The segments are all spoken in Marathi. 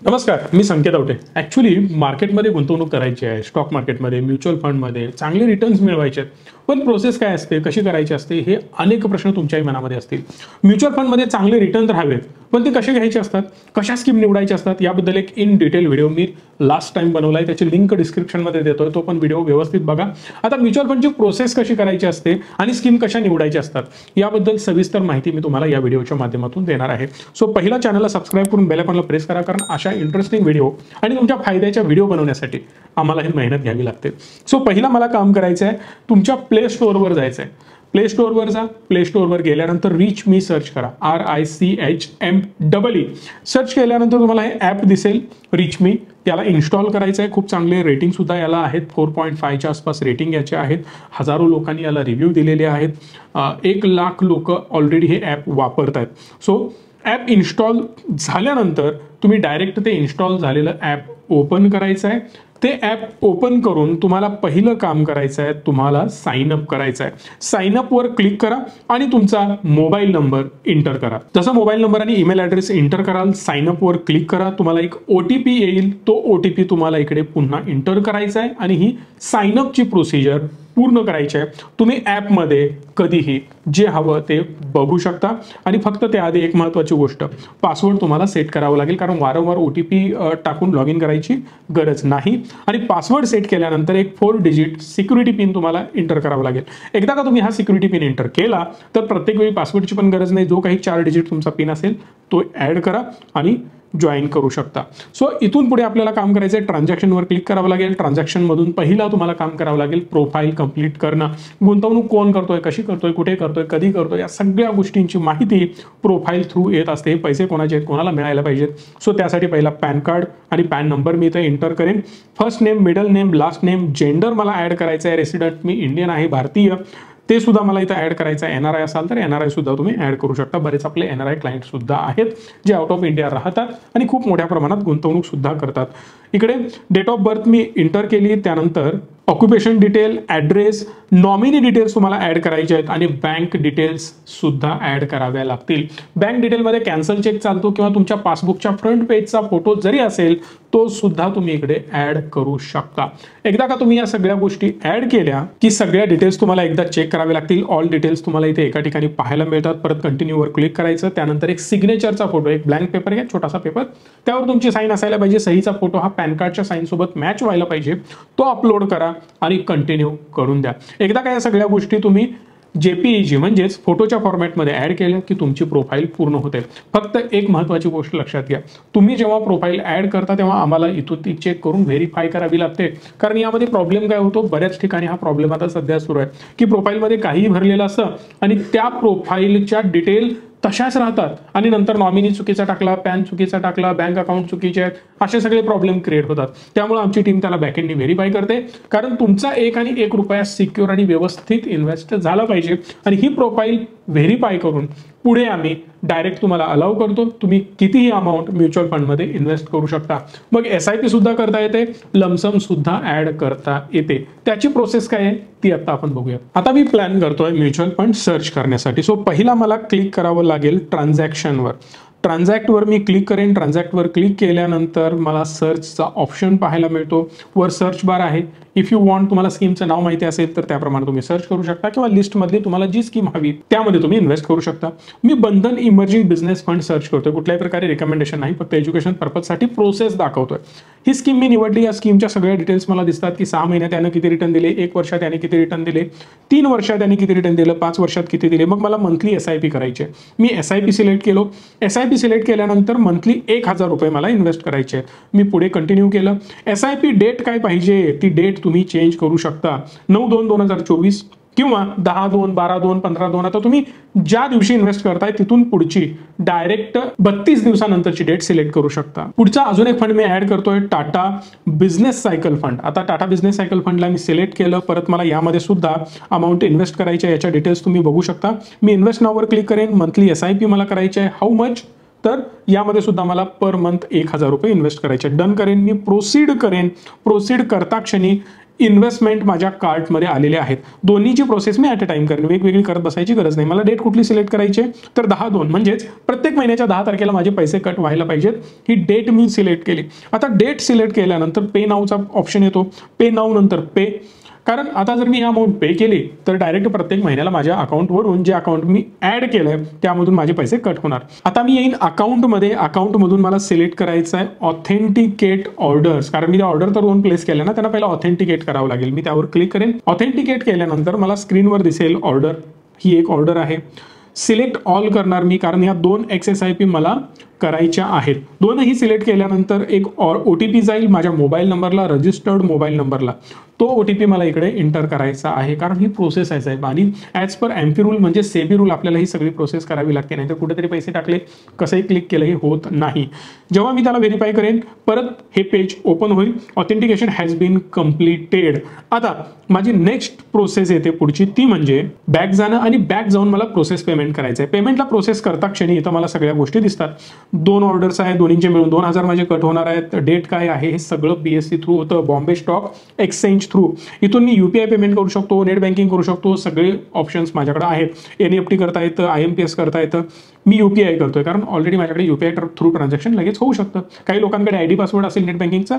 नमस्कार, मी संकेत आवटे. ॲक्च्युली मार्केटमध्ये गुंतवणूक करायची आहे, स्टॉक मार्केटमध्ये, म्युच्युअल फंडमध्ये चांगले रिटर्न्स मिळवायचे आहेत. पण प्रोसेस काय असते, कशी करायची असते, हे अनेक प्रश्न तुमच्याही मनामध्ये असतील. म्युच्युअल फंडमध्ये चांगले रिटर्न्स हवेत, पण ते कसे घ्यायचे असतात, कशा स्कीम निवडायच्या असतात, याबद्दल एक in detail video me last time बनवला आहे. त्याची लिंक डिस्क्रिप्शनमध्ये देतोय, तो पण व्हिडिओ व्यवस्थित बघा. आता म्युच्युअल फंडची प्रोसेस कशी करायची असते आणि स्कीम कशा निवडायच्या असतात, याबद्दल सविस्तर माहिती मी तुम्हाला या व्हिडिओच्या माध्यमातून देणार आहे. सो पहिला चॅनलला सबस्क्राईब करून बेल आयकॉनला प्रेस करा, कारण अशा इंटरेस्टिंग व्हिडिओ आणि तुमच्या फायद्याच्या व्हिडिओ बनवण्यासाठी आम्हाला ही मेहनत घ्यावी लागते. सो पहिला मला काम करायचं आहे, तुमच्या प्ले स्टोअरवर जायचं आहे. प्ले स्टोअरवर जा. प्ले स्टोअरवर गेल्यानंतर रिच मी सर्च करा, RICHMEE. सर्च केल्यानंतर तुम्हाला हे ॲप दिसेल, रिच मी. याला इन्स्टॉल करायचं आहे. खूप चांगले रेटिंग सुद्धा याला आहेत, 4.5च्या आसपास रेटिंग याचे आहेत. हजारो लोकांनी याला रिव्ह्यू दिलेले आहेत. 1,00,000 लोक ऑलरेडी हे ॲप वापरत आहेत. सो ॲप इन्स्टॉल झाल्यानंतर तुम्ही डायरेक्ट ते इन्स्टॉल झालेलं ॲप ओपन करायचं आहे. ते ॲप ओपन करून तुम्हाला पहिलं काम करायचं आहे, तुम्हाला साइन अप करायचं आहे. साइन अपवर क्लिक करा आणि तुमचा मोबाईल नंबर इंटर करा. जसा मोबाईल नंबर आणि ईमेल ॲड्रेस इंटर कराल, साइन अपवर क्लिक करा. तुम्हाला एक OTP येईल, तो OTP तुम्हाला इकडे पुन्हा इंटर करायचा आहे आणि ही साइन अपची प्रोसिजर पूर्ण करायची आहे. तुम्ही ॲपमध्ये कधीही जे हवं ते बघू शकता आणि फक्त त्याआधी एक महत्त्वाची गोष्ट, पासवर्ड तुम्हाला सेट करावं लागेल, कारण वारंवार OTP टाकून लॉग इन करायची गरज नाही. आणि पासवर्ड सेट केल्यानंतर एक 4 डिजिट सिक्युरिटी पिन तुम्हाला इंटर करावं लागेल. एकदा का तुम्ही हा सिक्युरिटी पिन इंटर केला तर प्रत्येक वेळी पासवर्डची पण गरज नाही. जो काही 4 डिजिट तुमचा पिन असेल तो ॲड करा आणि जॉईन करू शकता. सो इथून पुढे आपल्याला काम करायचं आहे, ट्रान्झॅक्शनवर क्लिक करावं लागेल. ट्रान्झॅक्शनमधून पहिला तुम्हाला काम करावं लागेल प्रोफाईल कंप्लीट करणं. गुंतवणूक कोण करतोय, कशी करतोय, कुठे करतोय, कधी करतोय, या सगळ्या गोष्टींची माहिती प्रोफाईल थ्रू येत असते. पैसे कोणाचे आहेत, कोणाला मिळायला पाहिजेत. सो त्यासाठी पहिला पॅन कार्ड आणि पॅन नंबर मी इथे इंटर करेन. First name, middle name, last name, gender मला ॲड करायचं आहे. रेसिडेंट मी इंडियन आहे, भारतीय, ते सुद्धा मला इथं ॲड करायचं आहे. NRI असाल तर NRI सुद्धा तुम्ही ॲड करू शकता. बरेच आपले NRI क्लायंट सुद्धा आहेत जे आउट ऑफ इंडिया राहतात आणि खूप मोठ्या प्रमाणात गुंतवणूक सुद्धा करतात. इकडे डेट ऑफ बर्थ मी इंटर केली. त्यानंतर occupation detail, address, nominee details तुम्हाला ॲड करायचे आहेत आणि बँक डिटेल्स सुद्धा ॲड कराव्या लागतील. बँक डिटेलमध्ये कॅन्सल चेक चालतो किंवा तुमच्या पासबुकच्या फ्रंट पेजचा फोटो जरी असेल तो सुद्धा तुम्ही इकडे ॲड करू शकता. एकदा का तुम्ही या सगळ्या गोष्टी ॲड केल्या की सगळ्या डिटेल्स तुम्हाला एकदा चेक करावे लागतील. ऑल डिटेल्स तुम्हाला इथे एका ठिकाणी पाहायला मिळतात. परत कंटिन्यूवर क्लिक करायचं. त्यानंतर एक सिग्नेचरचा फोटो, एक ब्लँक पेपर घ्या, छोटासा पेपर, त्यावर तुमची साईन असायला पाहिजे. सहीचा फोटो हा पॅन कार्डच्या साईन सोबत मॅच व्हायला पाहिजे. तो अपलोड करा आणि कंटिन्यू करून द्या. एकदा का या सगळ्या गोष्टी तुम्ही JPEG म्हणजेच फोटोच्या फॉर्मॅटमध्ये ॲड केल्या की तुमची प्रोफाईल पूर्ण होते. फक्त एक महत्त्वाची गोष्ट लक्षात घ्या, तुम्ही जेव्हा प्रोफाईल ॲड करता तेव्हा आम्हाला इथून ती चेक करून व्हेरीफाय करावी लागते. कारण यामध्ये प्रॉब्लेम काय होतो, बऱ्याच ठिकाणी हा प्रॉब्लेम आता सध्या सुरू आहे की प्रोफाईलमध्ये काहीही भरलेलं असतं आणि त्या प्रोफाईलच्या डिटेल तशाच राहतात आणि नंतर नॉमिनी चुकीचा टाकला, पॅन चुकीचा टाकला, बँक अकाउंट चुकीचे आहेत, असे सगळे प्रॉब्लेम क्रिएट होतात. त्यामुळे आमची टीम त्याला बॅकएंडनी व्हेरीफाय करते, कारण तुमचा 1 रुपया सिक्युअर आणि व्यवस्थित इन्व्हेस्ट झाला पाहिजे. आणि ही प्रोफाईल व्हेरीफाय करून पुढे आम्ही डायरेक्ट तुम्हाला अलाउ करतो. तुम्ही कितीही अमाऊंट म्युच्युअल फंडमध्ये इन्व्हेस्ट करू शकता. मग SIP सुद्धा करता येते, लमसम सुद्धा ॲड करता येते. त्याची प्रोसेस काय आहे ती आता आपण बघूया. आता मी प्लॅन करतोय म्युच्युअल फंड सर्च करण्यासाठी. सो पहिला मला क्लिक करावं लागेल ट्रान्झॅक्शनवर. ट्रान्झॅक्टवर मी क्लिक करेन. ट्रान्झॅक्टवर क्लिक केल्यानंतर मला सर्चचा ऑप्शन पाहायला मिळतो. वर सर्च बार आहे. इफ यू वॉन्ट, तुम्हाला स्कीमचं नाव माहिती असेल तर त्याप्रमाणे तुम्ही सर्च करू शकता किंवा लिस्टमधली तुम्हाला जी स्कीम हवी त्यामध्ये तुम्ही इन्व्हेस्ट करू शकता. मी बंधन इमर्जिंग बिझनेस फंड सर्च करतोय. कुठल्याही प्रकारे रिकमेंडेशन नाही, फक्त एज्युकेशन पर्पजसाठी प्रोसेस दाखवतोय. ही स्कीम मी निवडली. या स्कीमच्या सगळ्या डिटेल्स मला दिसतात की 6 महिन्यात त्याने किती रिटर्न दिले, 1 वर्षात त्याने किती रिटर्न दिले, 3 वर्षात त्याने किती रिटर्न दिलं, 5 वर्षात किती दिले. मग मला मंथली SIP करायचे. मी SIP सिलेक्ट केलो. SIP सिलेक्ट केल्यानंतर मंथली 1,000 रुपये मला इन्व्हेस्ट करायचे आहेत. मी पुढे कंटिन्यू केलं. SIP डेट काय पाहिजे ती डेट तुम्ही चेंज करू शकता. 9/2/2024 किंवा 10/2, 12/2, 15/2. आता तुम्ही ज्या दिवशी इन्व्हेस्ट करताय तिथून पुढची डायरेक्ट 32 दिवसानंतरची डेट सिलेक्ट करू शकता. पुढचा अजून एक फंड मी ॲड करतोय, टाटा बिझनेस सायकल फंड. आता टाटा बिझनेस सायकल फंडला मी सिलेक्ट केलं. परत मला यामध्ये सुद्धा अमाऊंट इन्व्हेस्ट करायची आहे. याच्या डिटेल्स तुम्ही बघू शकता. मी इन्व्हेस्ट नाववर क्लिक करेन. मंथली SIP मला करायची आहे. हाऊ मच, तर यामध्ये सुद्धा मला पर मंथ 1,000 रुपये इन्व्हेस्ट करायचे. डन करेन. मी प्रोसीड करेन. प्रोसीड करता क्षणी इन्व्हेस्टमेंट माझ्या कार्टमध्ये आलेले आहेत. दोन्हीची process me at a time करेन, वेगवेगळी करत बसायची गरज नाही. मला डेट कुठली सिलेक्ट करायची तर 10/2 म्हणजेच प्रत्येक महिन्याच्या 10 तारखेला माझे पैसे कट व्हायला पाहिजेत. ही डेट मी सिलेक्ट केली. आता डेट सिलेक्ट केल्यानंतर पे नाऊचा ऑप्शन येतो. पे नाऊ नंतर पे, कारण आता जर मी ही अमाऊंट पे केली तर डायरेक्ट प्रत्येक महिन्याला माझ्या अकाउंटवरून जे अकाउंट मी ॲड केलंय त्यामधून माझे पैसे कट होणार. आता मी येईन अकाउंटमध्ये. अकाउंटमधून मला सिलेक्ट करायचं आहे ऑथेंटिकेट ऑर्डर्स, कारण मी त्या ऑर्डर तर 2 प्लेस केल्या ना, त्यांना पहिला ऑथेंटिकेट करावं लागेल. मी त्यावर क्लिक करेन. ऑथेंटिकेट केल्यानंतर मला स्क्रीनवर दिसेल ऑर्डर. ही एक ऑर्डर आहे. सिलेक्ट ऑल करणार मी, कारण या 2 XSIP मला करायच्या आहेत. दोनही सिलेक्ट केल्यानंतर एक OTP जाईल माझ्या मोबाईल नंबरला, रजिस्टर्ड मोबाईल नंबरला. तो OTP मला इकडे एंटर करायचा आहे, कारण ही प्रोसेस आहे साहेब. आणि ॲज पर एम्पी रूल म्हणजे सेबी रूल आपल्याला ही सगळी प्रोसेस करावी लागते, नाही तर कुठेतरी पैसे टाकले कसंही क्लिक केलं हे होत नाही. जेव्हा मी त्याला व्हेरीफाय करेन परत हे पेज ओपन होईल. Authentication has been completed. आता माझी नेक्स्ट प्रोसेस येते पुढची, ती म्हणजे बॅक जाणं आणि बॅक जाऊन मला प्रोसेस पेमेंट करायचं आहे. पेमेंटला प्रोसेस करता क्षणी इथं मला सगळ्या गोष्टी दिसतात. 2 ऑर्डर्स आहेत, दोन्हींचे मिळून 2000 माझे कट होणार आहेत. डेट काय आहे हे सगळं BSE थ्रू होतं, बॉम्बे स्टॉक एक्सचेंज थ्रू. इथून मी UPI पेमेंट करू शकतो, नेट बँकिंग करू शकतो, सगळे ऑप्शन्स माझ्याकडे आहेत. NEFT करता येतं, IMPS करता येतं. मी UPI करतोय कारण ऑलरेडी माझ्याकडे UPI थ्रू ट्रान्झॅक्शन लगेच होऊ शकतं. काही लोकांकडे ID पासवर्ड असेल नेट बँकिंगचा,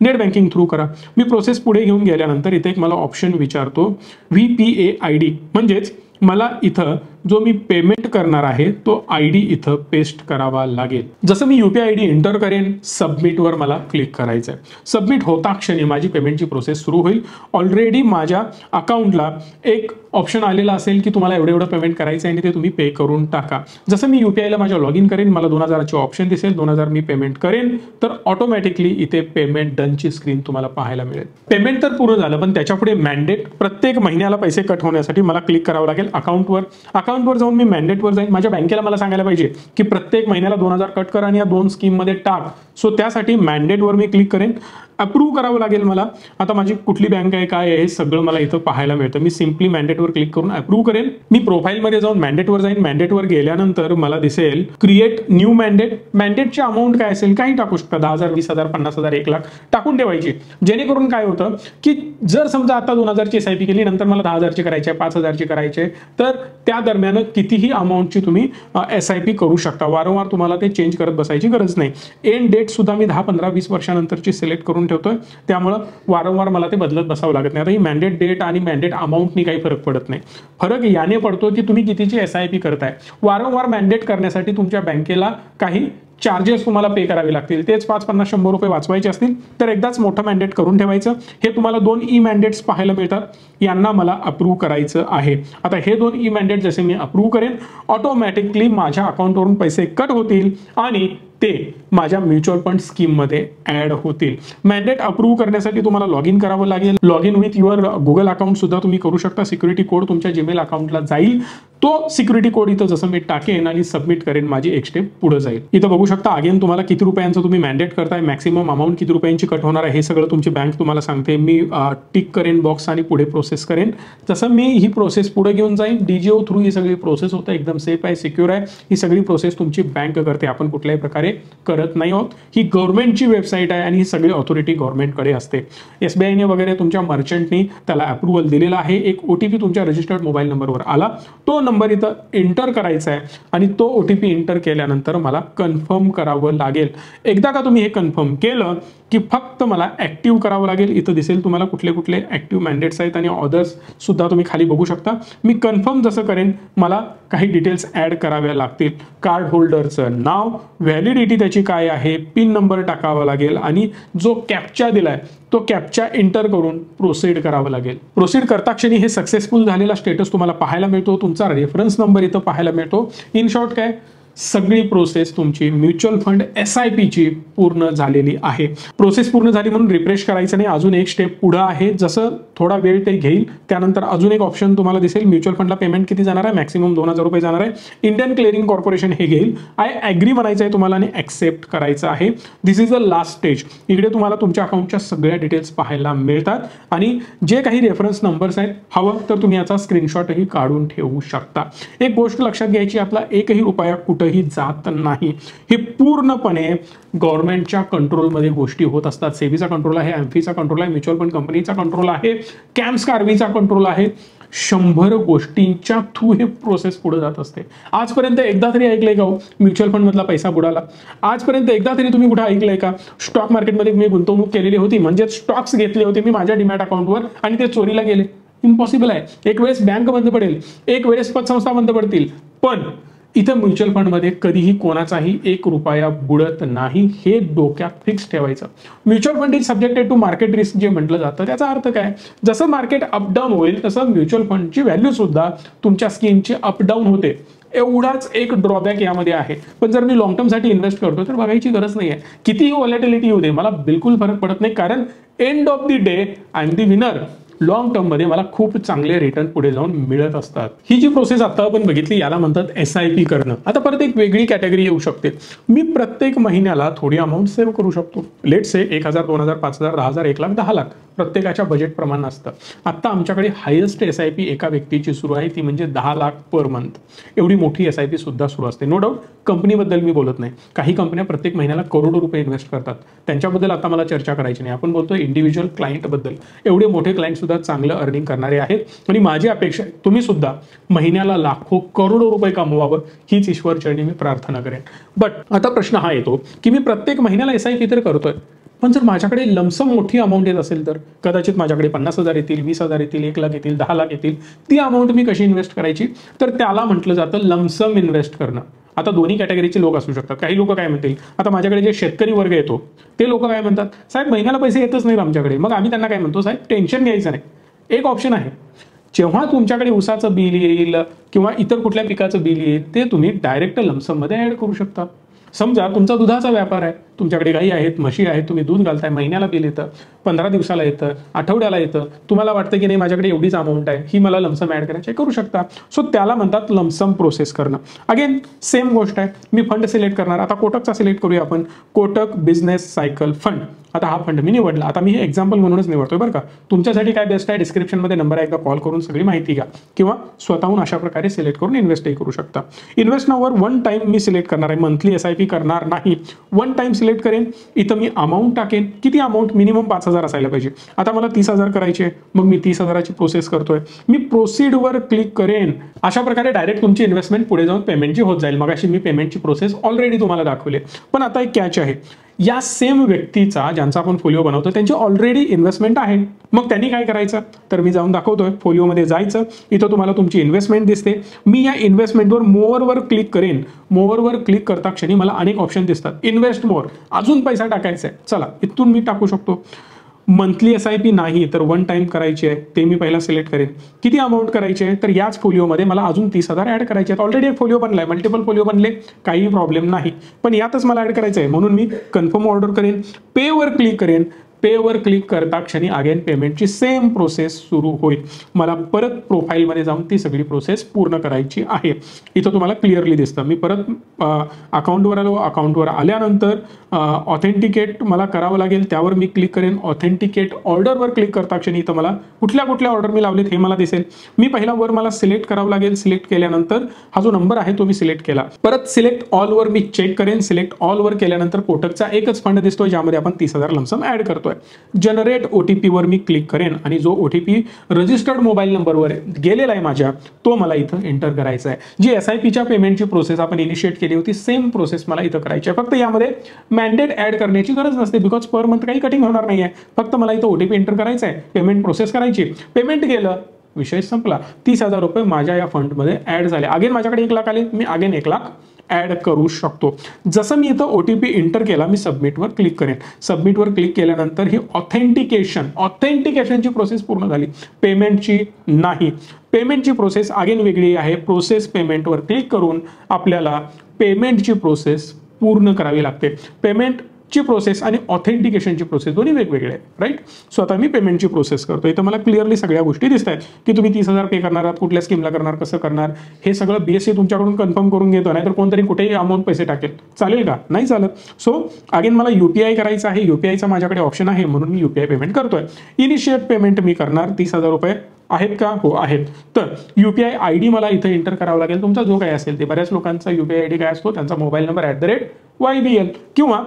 नेट बँकिंग थ्रू करा. मी प्रोसेस पुढे घेऊन गेल्यानंतर इथे एक मला ऑप्शन विचारतो VPA ID, म्हणजेच मला इथं जो मी पेमेंट करणार आहे तो ID इथं पेस्ट करावा लागेल. जसं मी UPI ID एंटर करेन, सबमिटवर मला क्लिक करायचं आहे. सबमिट होता क्षणी माझी पेमेंटची प्रोसेस सुरू होईल. ऑलरेडी माझ्या अकाउंटला एक ऑप्शन आलेला असेल की तुम्हाला एवढं पेमेंट करायचं आहे आणि ते तुम्ही पे करून टाका. जसं मी UPIला माझ्या लॉग इन करेन, मला 2000चे ऑप्शन दिसेल. 2000 मी पेमेंट करेन तर ऑटोमॅटिकली इथे पेमेंट डनची स्क्रीन तुम्हाला पाहायला मिळेल. पेमेंट तर पूर्ण झालं, पण त्याच्यापुढे मॅन्डेट प्रत्येक महिन्याला पैसे कट होण्यासाठी मला क्लिक करावं लागेल अकाउंटवर. अकाउंटवर जाऊन मी मॅन्डेटवर जाईन. माझ्या बँकेला मला सांगायला पाहिजे की प्रत्येक महिन्याला 2000 कट करा आणि या 2 स्कीममध्ये टाक. सो त्यासाठी मॅन्डेटवर मी क्लिक करेन. अप्रूव्ह करावं लागेल मला. आता माझी कुठली बँक आहे काय आहे हे सगळं मला इथं पाहायला मिळतं. मी सिम्पली मॅन्डेटवर क्लिक करून अप्रूव्ह करेन. मी प्रोफाईलमध्ये जाऊन मॅन्डेटवर जाईन. मॅन्डेटवर गेल्यानंतर मला दिसेल क्रिएट न्यू मॅन्डेट. मॅन्डेटची अमाऊंट काय असेल काही टाकू शकता, 10,000, 20,000, 50,000, 1,00,000 टाकून ठेवायची. जेणेकरून काय होतं की जर समजा आता 2000ची SIP केली, नंतर मला 10,000ची करायची आहे, 5,000ची करायची आहे, तर त्या दरम्यान कितीही अमाऊंटची तुम्ही SIP करू शकता. वारंवार तुम्हाला ते चेंज करत बसायची गरज नाही. एंड डेट सुद्धा मी 10, 15, 20 वर्षानंतरची सिलेक्ट करून ठेवतोय, त्यामुळे वारंवार मला ते बदलत बसावं लागत नाही. आता ही मॅन्डेट डेट आणि मॅन्डेट अमाऊंटनी काही फरक पडत नाही. फरक याने पडतो की तुम्ही कितीची SIP करताय. वारंवार मॅन्डेट करण्यासाठी तुमच्या बँकेला काही चार्जेस तुम्हाला पे करावे लागतील. तेच 5, 50, 100 रुपये वाचवायचे असतील तर एकदाच मोठं मॅन्डेट करून ठेवायचं. हे तुम्हाला 2 ई-मॅन्डेट्स पाहायला मिळतात. यांना मला अप्रूव्ह करायचं आहे. आता हे 2 ई-मॅन्डेट जसे मी अप्रूव्ह करेन, ऑटोमॅटिकली माझ्या अकाउंटवरून पैसे कट होतील आणि ते माझ्या म्युच्युअल फंड स्कीममध्ये ॲड होतील. मॅन्डेट अप्रूव्ह करण्यासाठी तुम्हाला लॉग इन करावं लागेल. Log in with your Google account सुद्धा तुम्ही करू शकता. सिक्युरिटी कोड तुमच्या जीमेल अकाउंटला जाईल. तो सिक्युरिटी कोड इथं जसं मी टाकेन आणि सबमिट करेन, माझी एक स्टेप पुढे जाईल. इथं बघू शकता अगेन तुम्हाला किती रुपयांचं तुम्ही मॅन्डेट करताय, मॅक्सिमम अमाऊंट किती रुपयांची कट होणार आहे हे सगळं तुमची बँक तुम्हाला सांगते. मी टिक करेन बॉक्स आणि पुढे प्रोसेस करेन. जसं मी ही प्रोसेस पुढे घेऊन जाईन, DGO थ्रू ही सगळी प्रोसेस होतं. एकदम सेफ आहे, सिक्युअर आहे. ही सगळी प्रोसेस तुमची बँक करते, आपण कुठल्याही प्रकारे करत नाही आहोत. ही गव्हर्नमेंटची वेबसाईट आहे आणि ही सगळी ऑथॉरिटी गव्हर्नमेंटकडे असते. SBIने वगैरे तुमच्या मर्चंटनी त्याला अप्रुव्हल दिलेला आहे. एक OTP तुमच्या रजिस्टर्ड मोबाईल नंबरवर आला, तो नंबर इथं एंटर करायचा आहे आणि तो OTP एंटर केल्यानंतर मला कन्फर्म करावं लागेल. एकदा का तुम्ही हे कन्फर्म केलं की फक्त मला ऍक्टिव्ह करावं लागेल. इथं दिसेल तुम्हाला कुठले कुठले ऍक्टिव्ह मॅन्डेट्स आहेत आणि ऑर्डर्स सुद्धा तुम्ही खाली बघू शकता. मी कन्फर्म जसं करेन मला काही डिटेल्स ऍड कराव्या लागतील. कार्ड होल्डरचं नाव, व्हॅलिडिटी त्याची काय आहे, पिन नंबर टाकावा लागेल आणि जो कॅप्चा दिलाय तो कॅप्चा एंटर करून प्रोसीड करावं लागेल. प्रोसीड करता क्षणी हे सक्सेसफुल झालेला स्टेटस तुम्हाला पाहायला मिळतो. तुमचा रेफरन्स नंबर इथं पाहायला मिळतो. इन शॉर्ट काय, सगळी प्रोसेस तुमची म्युच्युअल फंड SIP ची पूर्ण झालेली आहे. प्रोसेस पूर्ण झाली म्हणून रिफ्रेश करायचं नाही, अजून एक स्टेप पुढे आहे. जसं थोडा वेळ ते घेईल त्यानंतर अजून एक ऑप्शन तुम्हाला दिसेल. म्युच्युअल फंडला पेमेंट किती जाणार आहे, मॅक्सिमम 2000 रुपये जाणार आहे. इंडियन क्लिअरिंग कॉर्पोरेशन हे घेईल. आय ॲग्री म्हणायचं आहे तुम्हाला आणि ॲक्सेप्ट करायचं आहे. दिस इज अ लास्ट स्टेज. इकडे तुम्हाला तुमच्या अकाउंटच्या सगळ्या डिटेल्स पाहायला मिळतात आणि जे काही रेफरन्स नंबर्स आहेत हवं तर तुम्ही याचा स्क्रीनशॉटही काढून ठेवू शकता. एक गोष्ट लक्षात घ्यायची, आपला एकही रुपया कुठे कुठंही जात नाही. हे पूर्णपणे गव्हर्नमेंटच्या कंट्रोलमध्ये गोष्टी होत असतात. सेबीचा कंट्रोल आहे, एम्फीचा कंट्रोल आहे, म्युच्युअल फंड कंपनीचा कंट्रोल आहे, कॅम्स्कार्वीचा कंट्रोल आहे. 100 गोष्टींच्या थ्रू हे प्रोसेस पुढे जात असते. आजपर्यंत एकदा तरी ऐकलंय का हो म्युच्युअल फंडमधला पैसा बुडाला? आजपर्यंत एकदा तरी तुम्ही कुठे ऐकलंय का स्टॉक मार्केटमध्ये मी गुंतवणूक केलेली होती, म्हणजे स्टॉक्स घेतले होते मी माझ्या डीमॅट अकाउंटवर आणि ते चोरीला गेले? इम्पॉसिबल आहे. एक वेळेस बँक बंद पडेल, एक वेळेस पतसंस्था बंद पडतील, पण इथं म्युच्युअल फंडमध्ये कधीही कोणाचाही 1 रुपया बुडत नाही. हे डोक्यात फिक्स ठेवायचं. Mutual fund is subjected to market risk जे म्हटलं जातं त्याचा अर्थ काय? जसं मार्केट अपडाऊन होईल तसं म्युच्युअल फंडची व्हॅल्यू सुद्धा तुमच्या स्कीमची अपडाऊन होते. एवढाच एक ड्रॉबॅक यामध्ये आहे. पण जर मी लॉंग टर्मसाठी इन्व्हेस्ट करतो तर बघायची गरज नाही आहे. कितीही व्हॉलॅटिलिटी येऊ दे, मला बिलकुल फरक पडत नाही, कारण end of the day I am the winner. Long term मध्ये मला खूप चांगले रिटर्न पुढे जाऊन मिळत असतात. ही जी प्रोसेस आता आपण बघितली याला म्हणतात SIP करणं. आता परत एक वेगळी कॅटेगरी येऊ शकते. मी प्रत्येक महिन्याला थोडी अमाऊंट सेव्ह करू शकतो. लेट्स से 1000, 2000, 5000, 10000, 1 लाख, 10 लाख प्रत्येकाच्या बजेट प्रमाणे असतं. आता आमच्याकडे हायेस्ट SIP एका व्यक्तीची सुरू आहे, ती म्हणजे 10 लाख पर मंथ. एवढी मोठी SIP सुद्धा सुरू असते. नो डाऊट कंपनीबद्दल मी बोलत नाही. काही कंपन्या प्रत्येक महिन्याला करोडो रुपये इन्व्हेस्ट करतात, त्यांच्याबद्दल आता मला चर्चा करायची नाही. आपण बोलतो इंडिव्हिज्युअल क्लायंट बद्दल. एवढे मोठे क्लायंट सुद्धा चांगलं अर्निंग करणारे आहेत आणि माझी अपेक्षा आहे तुम्ही सुद्धा महिन्याला लाखो करोडो रुपये कमवावं, हीच ईश्वर चरणी मी प्रार्थना करेन. बट आता प्रश्न हा येतो की मी प्रत्येक महिन्याला SIP तर करतोय, पण जर माझ्याकडे लमसम मोठी अमाऊंट येत असेल तर कदाचित माझ्याकडे 50,000 येतील, 20,000 येतील, 1 लाख येतील, 10 लाख येतील. ती अमाऊंट मी कशी इन्व्हेस्ट करायची? तर त्याला म्हटलं जातं लमसम इन्व्हेस्ट करणं. आता दोन्ही कॅटेगरीचे लोक असू शकतात. काही लोक काय म्हणतील, आता माझ्याकडे जे शेतकरी वर्ग येतो ते लोक काय म्हणतात, साहेब महिन्याला पैसे येतच नाहीत आमच्याकडे. मग आम्ही त्यांना काय म्हणतो, साहेब टेन्शन घ्यायचं नाही. एक ऑप्शन आहे, जेव्हा तुमच्याकडे ऊसाचं बिल येईल किंवा इतर कुठल्या पिकाचं बिल येईल ते तुम्ही डायरेक्ट लमसम मध्ये ऍड करू शकता. समजा तुमचा दुधाचा व्यापार आहे, तुमच्याकडे गाई आहेत, म्हशी आहेत, तुम्ही दूध घालताय, महिन्याला बिल येतं, 15 दिवसाला येतं, आठवड्याला येतं. तुम्हाला वाटतं की नाही माझ्याकडे एवढीच अमाऊंट आहे, ही मला लमसम ऍड करायची, करू शकता. सो त्याला म्हणतात लमसम प्रोसेस करणं. अगेन सेम गोष्ट आहे. मी फंड सिलेक्ट करणार. आता कोटकचा सिलेक्ट करूया आपण, कोटक बिझनेस सायकल फंड. आता हा फंड मी निवडला. आता मी हे एक्झाम्पल म्हणूनच निवडतोय बरं का. तुमच्यासाठी काय बेस्ट आहे, डिस्क्रिप्शनमध्ये नंबर आहे, एकदा कॉल करून सगळी माहिती घ्या किंवा स्वतःहून अशा प्रकारे सिलेक्ट करून इन्व्हेस्टही करू शकता. इन्व्हेस्ट नावर 1 टाइम मी सिलेक्ट करणार आहे, मंथली SIP करणार नाही. 1 टाइम सिलेक्ट करेन. इथं मी अमाऊंट टाकेन. किती अमाऊंट? मिनिमम 5000 असायला पाहिजे. आता मला 30,000 करायचे, मग मी 30,000ची प्रोसेस करतोय. मी प्रोसीडवर क्लिक करेन. अशा प्रकारे डायरेक्ट तुमची इन्व्हेस्टमेंट पुढे जाऊन पेमेंटची होत जाईल. मग अशी मी पेमेंटची प्रोसेस ऑलरेडी तुम्हाला दाखवली. पण आता एक कॅच आहे, या सेम व्यक्तीचा ज्यांचा आपण फोलिओ बनवतो त्यांची ऑलरेडी इन्व्हेस्टमेंट आहे. मग त्यांनी काय करायचं, तर मी जाऊन दाखवतोय. फोलिओमध्ये जायचं, इथं तुम्हाला तुमची इन्व्हेस्टमेंट दिसते. मी या इन्व्हेस्टमेंटवर मोअरवर क्लिक करेन. मोअरवर क्लिक करता क्षणी मला अनेक ऑप्शन दिसतात. इन्व्हेस्ट मोअर, अजून पैसा टाकायचा आहे, चला इथून मी टाकू शकतो. मंथली SIP नाही तर 1 टाइम करायची आहे, ते मी पहिला सिलेक्ट करेन. किती अमाऊंट करायची आहे, तर याच फोलिओमध्ये मला अजून 30,000 ऍड करायचे आहेत. ऑलरेडी एक फोलिओ बनलाय, मल्टिपल फोलिओ बनले, काही प्रॉब्लेम नाही. पण यातच मला ऍड करायचं आहे म्हणून मी कन्फर्म ऑर्डर करेन, पेवर क्लिक करेन. पेवर क्लिक करता क्षणी अगेन पेमेंटची सेम प्रोसेस सुरू होईल. मला परत प्रोफाईलमध्ये जाऊन ती सगळी प्रोसेस पूर्ण करायची आहे. इथं तुम्हाला क्लिअरली दिसतं. मी परत अकाउंटवर आलो. अकाउंटवर आल्यानंतर ऑथेंटिकेट मला करावं लागेल, त्यावर मी क्लिक करेन. ऑथेंटिकेट ऑर्डरवर क्लिक करता क्षणी इथं मला कुठल्या ऑर्डर मी लावलेत हे मला दिसेल. मी पहिला वर मला सिलेक्ट करावं लागेल. सिलेक्ट केल्यानंतर हा जो नंबर आहे तो मी सिलेक्ट केला. परत सिलेक्ट ऑलवर मी चेक करेन. सिलेक्ट ऑलवर केल्यानंतर कोटकचा एकच फंड दिसतोय ज्यामध्ये आपण 30,000 लमसम ऍड करतोय. जनरेट OTP वर मी क्लिक करेन आणि जो OTP रजिस्टर्ड मोबाईल नंबरवर गेलेला आहे माझ्या, तो मला इथं एंटर करायचा आहे. जी SIPच्या पेमेंटची प्रोसेस आपण इनिशिएट केली होती सेम प्रोसेस मला इथं करायची आहे. फक्त यामध्ये मॅन्डेट ऍड करण्याची गरज नसते, बिकॉज पर मंथ काही कटिंग होणार नाहीये. फक्त मला इथं OTP एंटर करायचा आहे, पेमेंट प्रोसेस करायची. पेमेंट गेलं, विषय संपला. 30,000 रुपये माझ्या या फंडमध्ये ऍड झाले. अगेन माझ्याकडे 1 लाख आले, मी अगेन 1 लाख ऍड करू शकतो. जसं मी इथं OTP एंटर केला, मी सबमिटवर क्लिक करेन. सबमिटवर क्लिक केल्यानंतर ही ऑथेंटिकेशनची प्रोसेस पूर्ण झाली. पेमेंटची नाही. पेमेंटची प्रोसेस अगेन वेगळी आहे. प्रोसेस पेमेंटवर क्लिक करून आपल्याला पेमेंटची प्रोसेस पूर्ण करावी लागते. पेमेंटची प्रोसेस आणि ऑथेंटिकेशनची प्रोसेस दोन्ही वेगवेगळे आहे, राईट. सो आता मी पेमेंटची प्रोसेस करतो. इथं मला क्लिअरली सगळ्या गोष्टी दिसत आहेत की तुम्ही 30,000 पे करणार आहात, कुठल्या स्कीमला करणार, कसं करणार, हे सगळं BSE तुमच्याकडून कन्फर्म करून घेतो. नाहीतर कोणतरी कुठेही अमाऊंट पैसे टाकेल, चालेल का? नाही चालत. सो अगेन मला UPI करायचं आहे. UPIचा माझ्याकडे ऑप्शन आहे म्हणून मी UPI पेमेंट करतोय. इनिशिएट पेमेंट मी करणार. 30,000 रुपये आहेत का? हो आहेत. तर UPI ID मला इथे एंटर करावा लागेल. तुमचा जो काही असेल ते, बऱ्याच लोकांचा UPI ID काय असतो, त्यांचा मोबाईल नंबर @YBL किंवा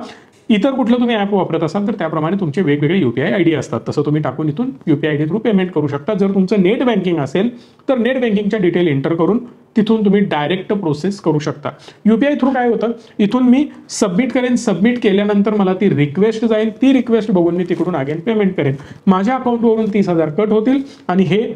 इतर कुठलं तुम्ही ॲप वापरत असाल तर त्याप्रमाणे तुमचे वेगवेगळे UPI ID असतात. तसं तुम्ही टाकून इथून UPI ID थ्रू पेमेंट करू शकता. जर तुमचं नेट बँकिंग असेल तर नेट बँकिंगच्या डिटेल एंटर करून तिथून तुम्ही डायरेक्ट प्रोसेस करू शकता. UPI थ्रू काय होतं, इथून मी सबमिट करेन, सबमिट केल्यानंतर मला ती रिक्वेस्ट जाईल, ती रिक्वेस्ट बघून मी तिकडून अगेन पेमेंट करेन. माझ्या अकाउंटवरून 30,000 कट होतील आणि हे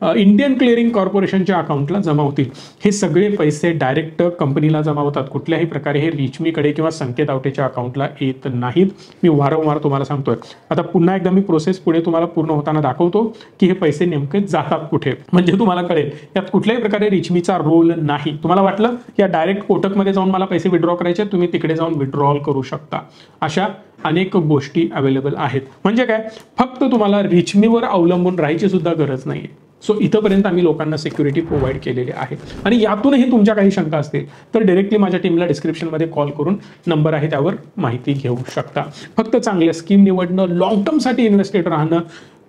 इंडियन क्लिअरिंग कॉर्पोरेशनच्या अकाउंटला जमा होतील. हे सगळे पैसे डायरेक्ट कंपनीला जमा होतात. कुठल्याही प्रकारे हे रिचमीकडे किंवा संकेत आवटेच्या अकाउंटला येत नाहीत. मी वारंवार तुम्हाला सांगतोय. आता पुन्हा एकदा मी प्रोसेस पुढे तुम्हाला पूर्ण होताना दाखवतो की हे पैसे नेमके जातात कुठे, म्हणजे तुम्हाला कळेल यात कुठल्याही प्रकारे रिचमीचा रोल नाही. तुम्हाला वाटलं या डायरेक्ट कोटकमध्ये जाऊन मला पैसे विड्रॉ करायचे, तुम्ही तिकडे जाऊन विड्रॉल करू शकता. अशा अनेक गोष्टी अवेलेबल आहेत. म्हणजे काय, फक्त तुम्हाला रिचमीवर अवलंबून राहायची सुद्धा गरज नाहीये. सो इथंपर्यंत आम्ही लोकांना सिक्युरिटी प्रोव्हाइड केलेली आहे. आणि यातूनही तुमच्या काही शंका असतील तर डायरेक्टली माझ्या टीमला डिस्क्रिप्शनमध्ये कॉल करून नंबर आहे त्यावर माहिती घेऊ शकता. फक्त चांगल्या स्कीम निवडणं, लॉंग टर्मसाठी इन्व्हेस्टेड राहणं.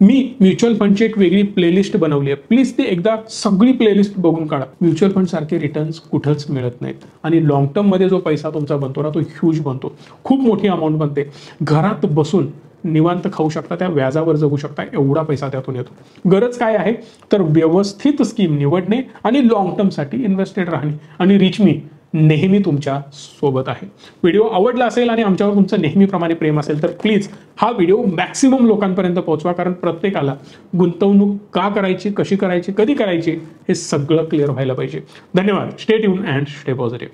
मी म्युच्युअल फंडची एक वेगळी प्लेलिस्ट बनवली आहे. प्लीज ती एकदा सगळी प्लेलिस्ट बघून काढा. म्युच्युअल फंड सारखे रिटर्न्स कुठंच मिळत नाहीत आणि लॉंग टर्ममध्ये जो पैसा तुमचा बनतो ना तो ह्यूज बनतो. खूप मोठी अमाऊंट बनते. घरात बसून निवांत खाऊ शकता, त्या व्याजावर जगू शकता, एवढा पैसा त्यातून येतो. गरज काय आहे तर व्यवस्थित स्कीम निवडणे आणि लॉंग टर्मसाठी इन्व्हेस्टेड राहणे. आणि रिचमी नेहमी तुमच्या सोबत आहे. व्हिडिओ आवडला असेल आणि आमच्यावर तुमचं नेहमीप्रमाणे प्रेम असेल तर प्लीज हा व्हिडिओ मॅक्सिमम लोकांपर्यंत पोहोचवा, कारण प्रत्येकाला गुंतवणूक का करायची, कशी करायची, कधी करायची हे सगळं क्लिअर व्हायला पाहिजे. धन्यवाद. Stay tune and stay positive.